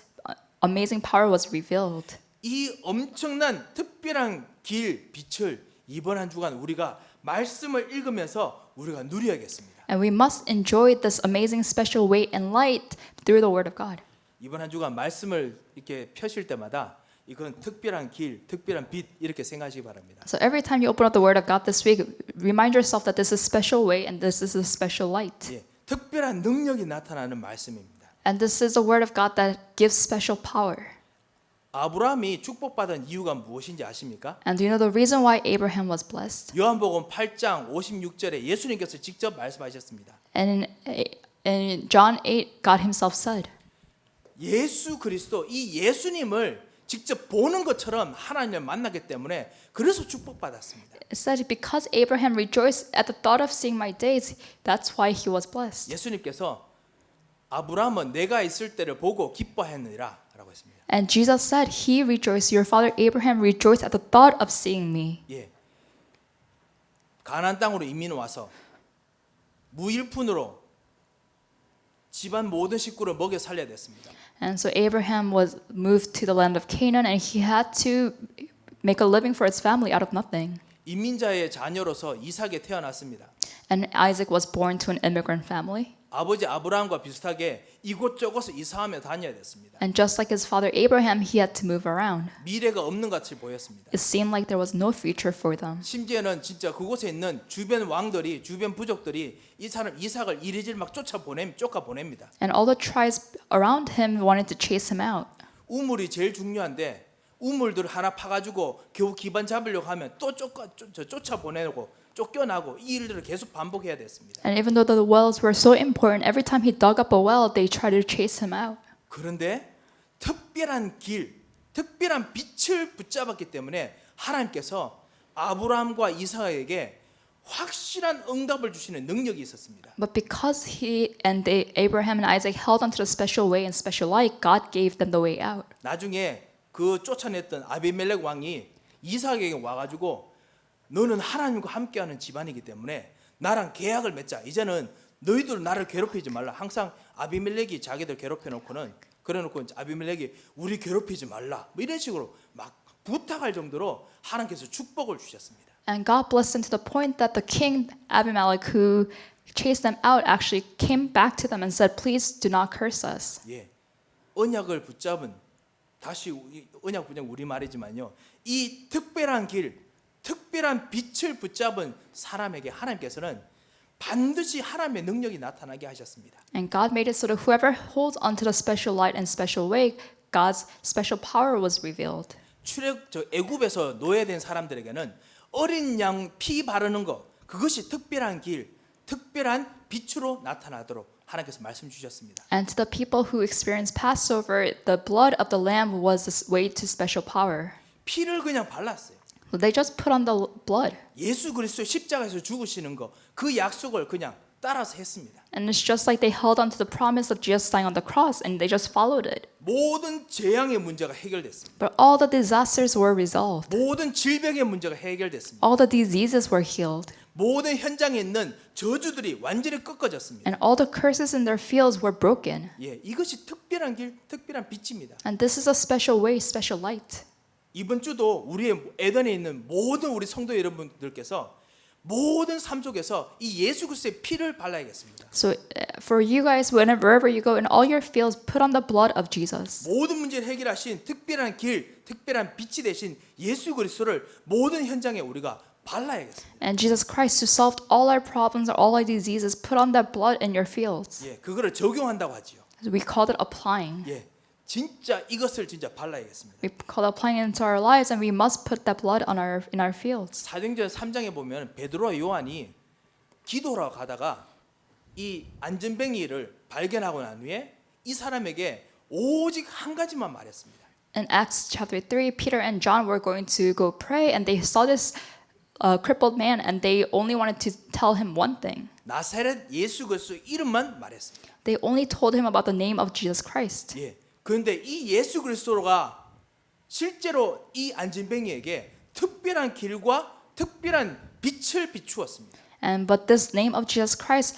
amazing power was revealed. 이 엄청난 특별한 길, 빛을 이번 한 주간 우리가 말씀을 읽으면서 우리가 누려야겠습니다. And we must enjoy this amazing special way and light through the word of God. 이번 한 주간 말씀을 이렇게 펴실 때마다 이건 특별한 길, 특별한 빛 이렇게 생각하시기 바랍니다. So every time you open up the word of God this week, remind yourself that this is special way and this is a special light. 예, 특별한 능력이 나타나는 말씀입니다. And this is the word of God that gives special power. 아브라함이 축복받은 이유가 무엇인지 아십니까? And do you know the reason why Abraham was blessed? 요한복음 8장 56절에 예수님께서 직접 말씀하셨습니다. And in John 8, God himself said, 예수 그리스도 이 예수님을 직접 보는 것처럼 하나님을 만나기 때문에 그래서 축복받았습니다. it said, because Abraham rejoiced at the thought of seeing my days, that's why he was blessed. 예수님께서 아브라함은 내가 있을 때를 보고 기뻐했느니라 라고 했습니다. And Jesus said, he rejoiced, your father Abraham rejoiced at the thought of seeing me. 예. 가나안 땅으로 이민 와서 무일푼으로 집안 모든 식구를 먹여 살려야 됐습니다. And so Abraham was moved to the land of Canaan and he had to make a living for his family out of nothing. 이민자의 자녀로서 이삭에 태어났습니다. And Isaac was born to an immigrant family. 아버지 아브라함과 비슷하게 이곳저곳을 이사하며 다녀야 됐습니다. And just like his father Abraham, he had to move around. 미래가 없는 같이 보였습니다. It seemed like there was no future for them. 심지어는 진짜 그곳에 있는 주변 왕들이 주변 부족들이 이 사람 이삭을 이리저리 막 쫓아 보냅니다. And all the tribes around him wanted to chase him out. 우물이 제일 중요한데 우물들 하나 파가지고 겨우 기반 잡으려고 하면 또 쫓아 보내고 쫓겨나고 이 일들을 계속 반복해야 됐습니다. And even though the wells were so important, every time he dug up a well, they tried to chase him out. 그런데 특별한 길, 특별한 빛을 붙잡았기 때문에 하나님께서 아브라함과 이삭에게 확실한 응답을 주시는 능력이 있었습니다. But because Abraham and Isaac held onto the special way and special light, God gave them the way out. 나중에 그 쫓아냈던 아비멜렉 왕이 이삭에게 와가지고 너는 하나님과 함께하는 집안이기 때문에 나랑 계약을 맺자. 이제는 너희들 나를 괴롭히지 말라. 항상 아비멜렉이 자기들 괴롭혀놓고는 그래놓고 아비멜렉이 우리 괴롭히지 말라. 뭐 이런 식으로 막 부탁할 정도로 하나님께서 축복을 주셨습니다. And God blessed them to the point that the king Abimelech, who chased them out, actually came back to them and said, "Please do not curse us." 예, 언약을 붙잡은 다시 언약 붙잡은 우리 말이지만요. 이 특별한 길, 특별한 빛을 붙잡은 사람에게 하나님께서는 반드시 하나님의 능력이 나타나게 하셨습니다. And God made it so that whoever holds onto the special light and special way, God's special power was revealed. 애굽에서 노예된 사람들에게는 어린 양 피 바르는 거 그것이 특별한 길, 특별한 빛으로 나타나도록 하나님께서 말씀 주셨습니다. And to the people who experienced Passover, the blood of the lamb was the way to special power. 피를 그냥 발랐어요. So they just put on the blood. 예수 그리스도 십자가에서 죽으시는 거 그 약속을 그냥 따라서 했습니다. And it's just like they held on to the promise of Jesus dying on the cross and they just followed it. 모든 재앙의 문제가 해결됐습니다. But all the disasters were resolved. 모든 질병의 문제가 해결됐습니다. All the diseases were healed. 모든 현장에 있는 저주들이 완전히 꺾어졌습니다. And all the curses in their fields were broken. 예, 이것이 특별한 길, 특별한 빛입니다. And this is a special way, special light. 이번 주도 우리의 에덴에 있는 모든 우리 성도 여러분들께서 모든 삶 속에서 이 예수 그리스도의 피를 발라야겠습니다. So for you guys, wherever you go in all your fields, put on the blood of Jesus. 모든 문제를 해결하신 특별한 길, 특별한 빛이 되신 예수 그리스도를 모든 현장에 우리가 발라야겠습니다. And Jesus Christ, who solved all our problems or all our diseases, put on that blood in your fields. 예, 그거를 적용한다고 하지요. We call it applying. 예, 진짜 이것을 진짜 발라야겠습니다. We call it applying into our lives, and we must put that blood on in our fields. 사도행전 3장에 보면 베드로와 요한이 기도하러 가다가 이 안전뱅이를 발견하고 난 후에 이 사람에게 오직 한 가지만 말했습니다. In Acts chapter 3, Peter and John were going to go pray, and they saw this crippled man, and they only wanted to tell him one thing. 나사렛 예수 그리스도 이름만 말했습니다. They only told him about the name of Jesus Christ. 예. 그런데 이 예수 그리스도가 실제로 이 안전뱅이에게 특별한 길과 특별한 빛을 비추었습니다. But this name of Jesus Christ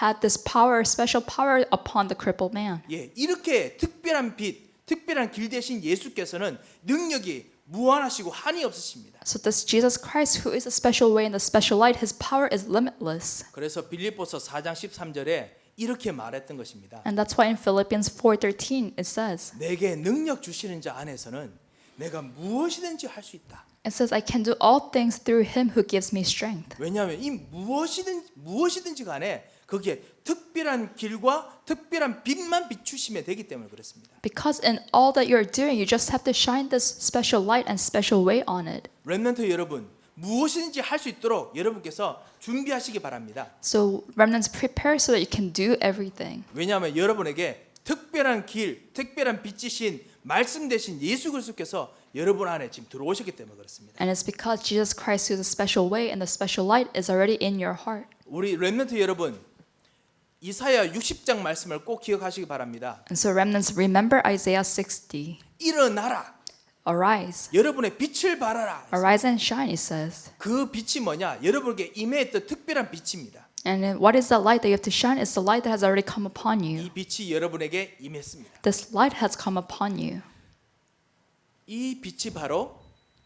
had this power, special power upon the crippled man. 예, 이렇게 특별한 빛, 특별한 길 대신 예수께서는 능력이 무한하시고 한이 없으십니다. So this Jesus Christ, who is a special way and the special light, his power is limitless. 그래서 빌립보서 4장 13절에 이렇게 말했던 것입니다. And that's why in Philippians 4:13 it says, 내게 능력 주시는 자 안에서는 내가 무엇이든지 할 수 있다. it says, I can do all things through him who gives me strength. 왜냐하면 이 무엇이든지 간에 거기에 특별한 길과 특별한 빛만 비추시면 되기 때문에 그렇습니다. Because in all that you're doing, you just have to shine this special light and special way on it. 렘넌트 여러분, 무엇이든지 할 수 있도록 여러분께서 준비하시기 바랍니다. So remnants, prepare so that you can do everything. 왜냐하면 여러분에게 특별한 길, 특별한 빛이신 말씀 되신 예수 그리스도께서 여러분 안에 지금 들어오셨기 때문에 그렇습니다. And it's because Jesus Christ, who's a special way and the special light, is already in your heart. 우리 렘넌트 여러분, 이사야 60장 말씀을 꼭 기억하시기 바랍니다. And so remnants, remember Isaiah 60. 일어나라. Arise. 여러분의 빛을 발하라. Arise and shine, it says. 그 빛이 뭐냐? 여러분에게 임했던 특별한 빛입니다. And what is that light that you have to shine? It's the light that has already come upon you. 이 빛이 여러분에게 임했습니다. This light has come upon you. 이 빛이 바로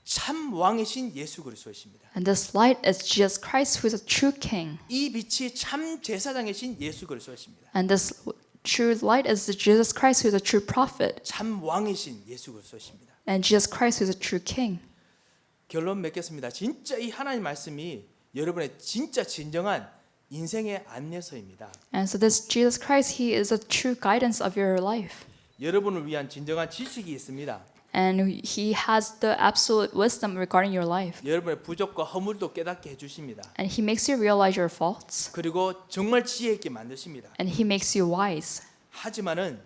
참 왕이신 예수 그리스도이십니다. And this light is Jesus Christ, who is a true king. 이 빛이 참 제사장이신 예수 그리스도이십니다. And this true light is Jesus Christ, who is a true prophet. 참 왕이신 예수 그리스도이십니다. And Jesus Christ, who is a true king. 결론 맺겠습니다. 진짜 이 하나님 말씀이 여러분의 진짜 진정한 인생의 안내서입니다. And so this Jesus Christ, he is a true guidance of your life. 여러분을 위한 진정한 지식이 있습니다. And he has the absolute wisdom regarding your life. 여러분의 부족과 허물도 깨닫게 해주십니다. And he makes you realize your faults. 그리고 정말 지혜 있게 만드십니다. And he makes you wise. 하지만은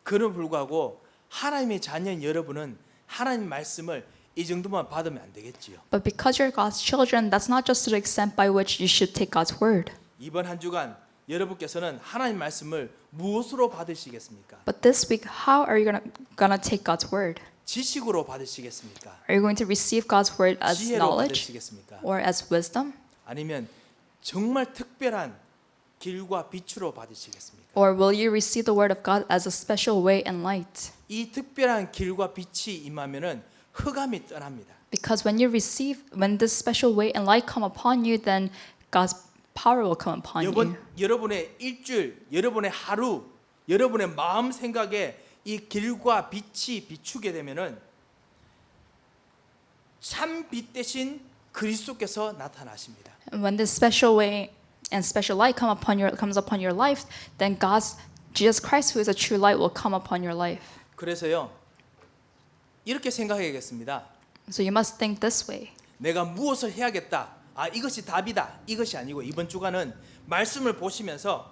그럼에도 불구하고 하나님의 자녀인 여러분은 하나님 말씀을 이 정도만 받으면 안 되겠지요. But because you're God's children, that's not just to the extent by which you should take God's word. 이번 한 주간 여러분께서는 하나님 말씀을 무엇으로 받으시겠습니까? But this week, how are you gonna take God's word? 지식으로 받으시겠습니까? Are you going to receive God's word as 지혜로 knowledge 받으시겠습니까? or as wisdom? 아니면 정말 특별한 길과 빛으로 받으시겠습니까? Or will you receive the word of God as a special way and light? 이 특별한 길과 빛이 임하면은 흑암이 떠납니다. Because when this special way and light come upon you, then God's power will come upon you. 여러분의 일주일, 여러분의 하루, 여러분의 마음 생각에 이 길과 빛이 비추게 되면은 참 빛 대신 그리스도께서 나타나십니다. And when this special way and special light comes upon your life, then Jesus Christ, who is a true light, will come upon your life. 그래서요 이렇게 생각해야겠습니다. So you must think this way. 내가 무엇을 해야겠다. 아 이것이 답이다. 이것이 아니고 이번 주간은 말씀을 보시면서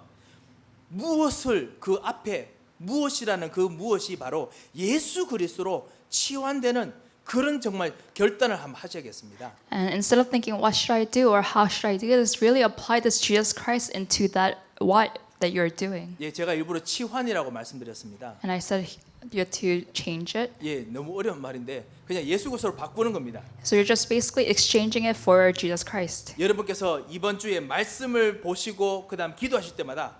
무엇을 그 앞에 무엇이라는 그 무엇이 바로 예수 그리스도로 치환되는 그런 정말 결단을 한번 하셔야겠습니다. And instead of thinking, what should I do or how should I do this, really apply this Jesus Christ into that what that you're doing. 예, 제가 일부러 치환이라고 말씀드렸습니다. And I said you have to change it. 예, 너무 어려운 말인데 그냥 예수 그리스도로 바꾸는 겁니다. So you're just basically exchanging it for Jesus Christ. 여러분께서 이번 주에 말씀을 보시고 그다음 기도하실 때마다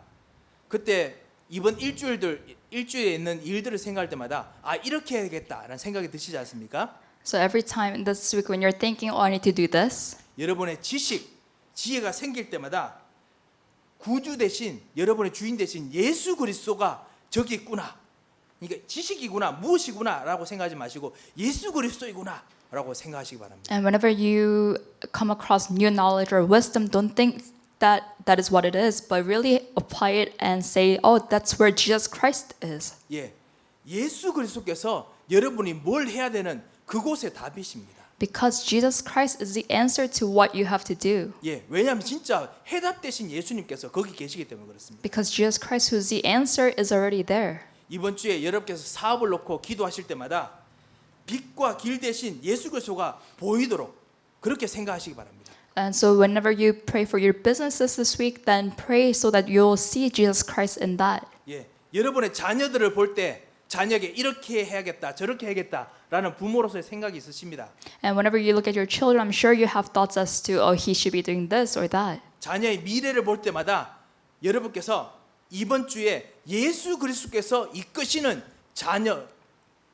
그때 이번 일주일에 있는 일들을 생각할 때마다 아 이렇게 해야겠다라는 생각이 드시지 않습니까? So every time this week when you're thinking, oh, I need to do this, 여러분의 지혜가 생길 때마다 구주 대신 여러분의 주인 대신 예수 그리스도가 저기 있구나. 그러니까 지식이구나, 무엇이구나라고 생각하지 마시고 예수 그리스도이구나라고 생각하시기 바랍니다. and whenever you come across new knowledge or wisdom, don't think that is what it is, but really apply it and say, oh, that's where Jesus Christ is. 예, 예수 그리스도께서 여러분이 뭘 해야 되는 그곳의 답이십니다. Because Jesus Christ is the answer to what you have to do. 예, 왜냐하면 진짜 해답 되신 예수님께서 거기 계시기 때문에 그렇습니다. Because Jesus Christ, who's the answer, is already there. 이번 주에 여러분께서 사업을 놓고 기도하실 때마다 빛과 길 대신 예수 그리스도가 보이도록 그렇게 생각하시기 바랍니다. And so whenever you pray for your businesses this week, then pray so that you'll see Jesus Christ in that. 예, 여러분의 자녀들을 볼 때 자녀에게 이렇게 해야겠다, 저렇게 해야겠다라는 부모로서의 생각이 있으십니다. And whenever you look at your children, I'm sure you have thoughts as to, oh, he should be doing this or that. 자녀의 미래를 볼 때마다 여러분께서 이번 주에 예수 그리스도께서 이끄시는 자녀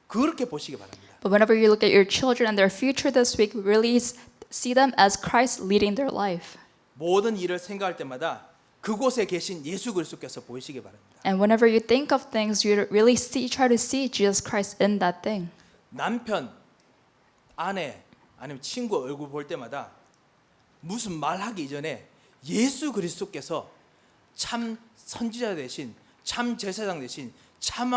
그렇게 보시기 바랍니다. But whenever you look at your children and their future this week, really see them as Christ leading their life. 모든 일을 생각할 때마다 그곳에 계신 예수 그리스도께서 보이시기 바랍니다. And whenever you think of things, you really try to see Jesus Christ in that thing. 남편, 아내, 아니면 친구 얼굴 볼 때마다 무슨 말하기 이전에 예수 그리스도께서 참 선지자 대신 참 제사장 대신 참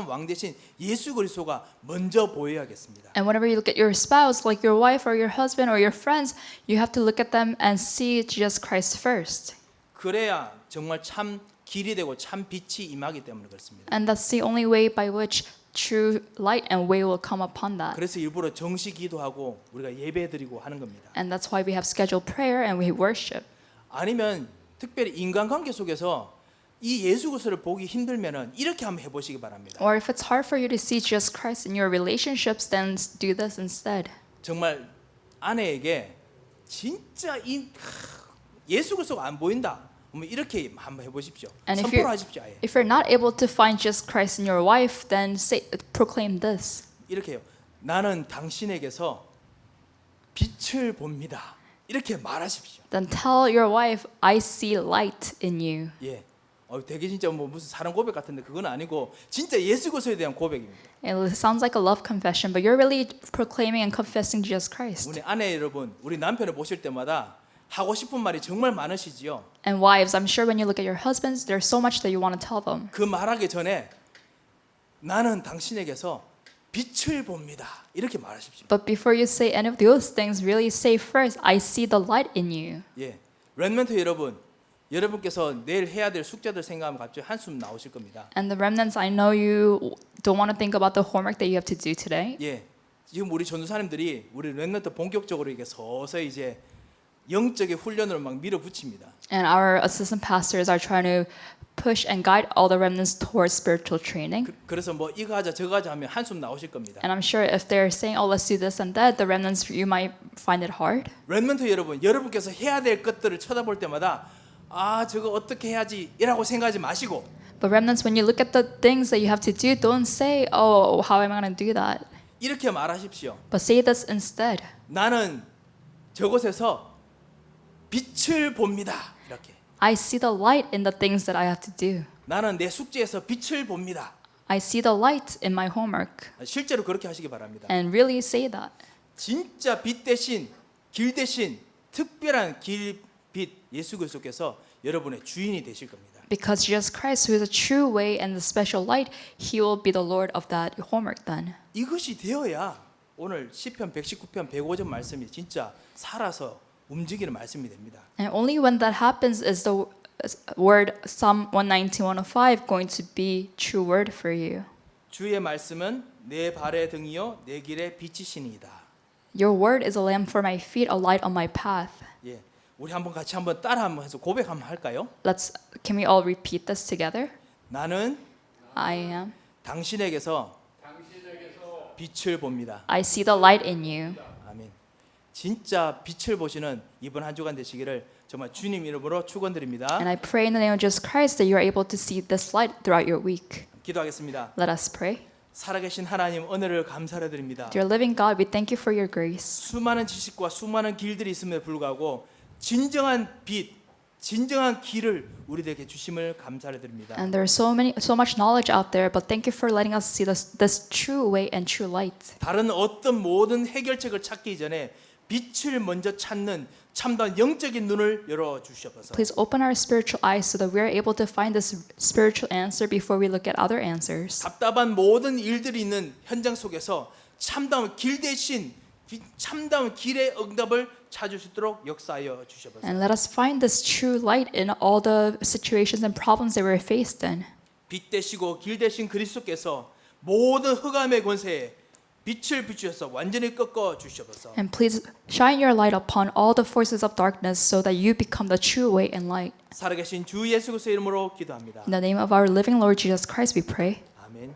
왕 대신 예수 그리스도가 먼저 보여야겠습니다. And whenever you look at your spouse, like your wife or your husband or your friends, you have to look at them and see Jesus Christ first. 그래야 정말 참 길이 되고 참 빛이 임하기 때문에 그렇습니다. And that's the only way by which true light and way will come upon that. 그래서 일부러 정시 기도하고 우리가 예배드리고 하는 겁니다. And that's why we have scheduled prayer and we worship. 아니면 특별히 인간관계 속에서 이 예수 그리스도를 보기 힘들면은 이렇게 한번 해보시기 바랍니다. Or if it's hard for you to see Jesus Christ in your relationships, then do this instead. 정말 아내에게 진짜 예수 그리스도가 안 보인다. 뭐 이렇게 한번 해보십시오. And 선포하십시오. 아예. if you're not able to find Jesus Christ in your wife, then proclaim this. 이렇게요. 나는 당신에게서 빛을 봅니다. 이렇게 말하십시오. Then tell your wife, I see light in you. 예. 되게 진짜 뭐 무슨 사랑 고백 같은데 그건 아니고 진짜 예수 그리스도에 대한 고백입니다. It sounds like a love confession, but you're really proclaiming and confessing Jesus Christ. 우리 아내 여러분, 우리 남편을 보실 때마다 하고 싶은 말이 정말 많으시지요. And wives, I'm sure when you look at your husbands, there's so much that you want to tell them. 그 말하기 전에 나는 당신에게서 빛을 봅니다. 이렇게 말하십시오. But before you say any of those things, really say first, I see the light in you. 예. 렘넌트 여러분, 여러분께서 내일 해야 될 숙제들 생각하면 갑자기 한숨 나오실 겁니다. And the remnants, I know you don't want to think about the homework that you have to do today. 예. 지금 우리 전도사님들이 우리 렘넌트 본격적으로 이게 서서히 이제 영적인 훈련으로 막 밀어붙입니다. And our assistant pastors are trying to push and guide all the remnants towards spiritual training. 그래서 뭐 이거 하자 저거 하자 하면 한숨 나오실 겁니다. And I'm sure if they're saying, oh, let's do this and that, the remnants, you might find it hard. 렘넌트 여러분, 여러분께서 해야 될 것들을 쳐다볼 때마다 아 저거 어떻게 해야지 이라고 생각하지 마시고 But remnants, when you look at the things that you have to do, don't say, oh, how am I going to do that? 이렇게 말하십시오. But say this instead. 나는 저곳에서 빛을 봅니다. 이렇게. I see the light in the things that I have to do. 나는 내 숙제에서 빛을 봅니다. I see the light in my homework. 실제로 그렇게 하시기 바랍니다. And really say that. 진짜 빛 대신 길 대신 특별한 길, 빛 예수 그리스도께서 여러분의 주인이 되실 겁니다. Because Jesus Christ, who is a true way and the special light, He will be the Lord of that homework then. 이것이 되어야 오늘 시편 119편 105절 말씀이 진짜 살아서 움직이는 말씀이 됩니다. And only when that happens is the word Psalm 119, 105 going to be true word for you. 주의 말씀은 내 발의 등이요 내 길의 빛이시니이다. Your word is a lamp for my feet, a light on my path. 예, 우리 한번 같이 한번 따라 한번 해서 고백 한번 할까요? Can we all repeat this together? 나는 I am. 당신에게서 빛을 봅니다. I see the light in you. 아멘. 진짜 빛을 보시는 이번 한 주간 되시기를 정말 주님 이름으로 축원드립니다. And I pray in the name of Jesus Christ that you are able to see this light throughout your week. 기도하겠습니다. Let us pray. 살아계신 하나님 은혜를 감사드립니다. Dear living God, we thank you for your grace. 수많은 지식과 수많은 길들이 있음에도 불구하고 진정한 빛, 진정한 길을 우리에게 주심을 감사드립니다. And there is so much knowledge out there, but thank you for letting us see this true way and true light. 다른 어떤 모든 해결책을 찾기 전에 빛을 먼저 찾는 참다운 영적인 눈을 열어 주시옵소서. Please open our spiritual eyes so that we are able to find this spiritual answer before we look at other answers. 답답한 모든 일들이 있는 현장 속에서 참다운 길 대신 참다운 길의 응답을 찾을 수 있도록 역사하여 주시옵소서. And let us find this true light in all the situations and problems that we're faced in. 빛 대시고 길 대신 그리스도께서 모든 흑암의 권세에 빛을 비추셔서 완전히 꺾어 주시옵소서. And please shine your light upon all the forces of darkness so that you become the true way and light. 살아계신 주 예수 그리스도의 이름으로 기도합니다. In the name of our living Lord Jesus Christ we pray. 아멘.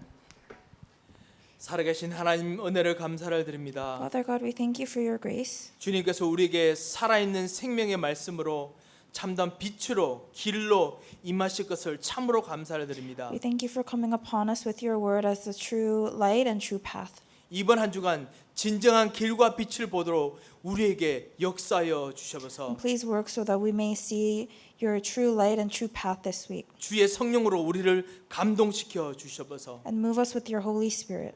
살아계신 하나님 은혜를 감사를 드립니다. Father God, we thank you for your grace. 주님께서 우리에게 살아있는 생명의 말씀으로 참다운 빛으로 길로 임하실 것을 참으로 감사를 드립니다. We thank you for coming upon us with your word as the true light and true path. 이번 한 주간 진정한 길과 빛을 보도록 우리에게 역사하여 주셔서 Please work so that we may see your true light and true path this week. 주의 성령으로 우리를 감동시켜 주셔서 And move us with your Holy Spirit.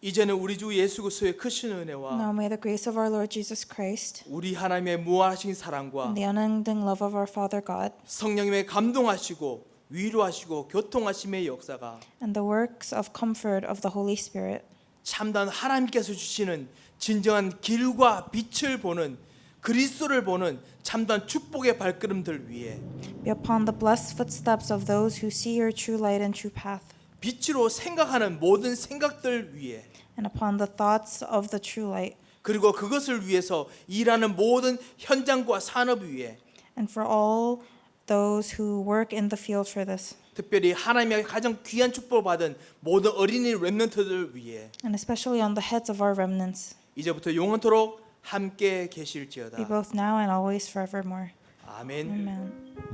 이제는 우리 주 예수 그리스도의 크신 은혜와 Now may the grace of our Lord Jesus Christ 우리 하나님의 무한하신 사랑과 and the unending love of our Father God 성령님의 감동하시고 위로하시고 교통하심의 역사가 and the works of comfort of the Holy Spirit 참된 하나님께서 주시는 진정한 길과 빛을 보는 그리스도를 보는 참된 축복의 발걸음들 위에 be upon the blessed footsteps of those who see your true light and true path, 빛으로 생각하는 모든 생각들 위에 and upon the thoughts of the true light, 그리고 그것을 위해서 일하는 모든 현장과 산업 위에 and for all those who work in the field for this, 특별히 하나님의 가장 귀한 축복을 받은 모든 어린이 렘넌트들 위에 and especially on the heads of our remnants, 이제부터 영원토록 함께 계실지어다. be both now and always forevermore. 아멘. Amen.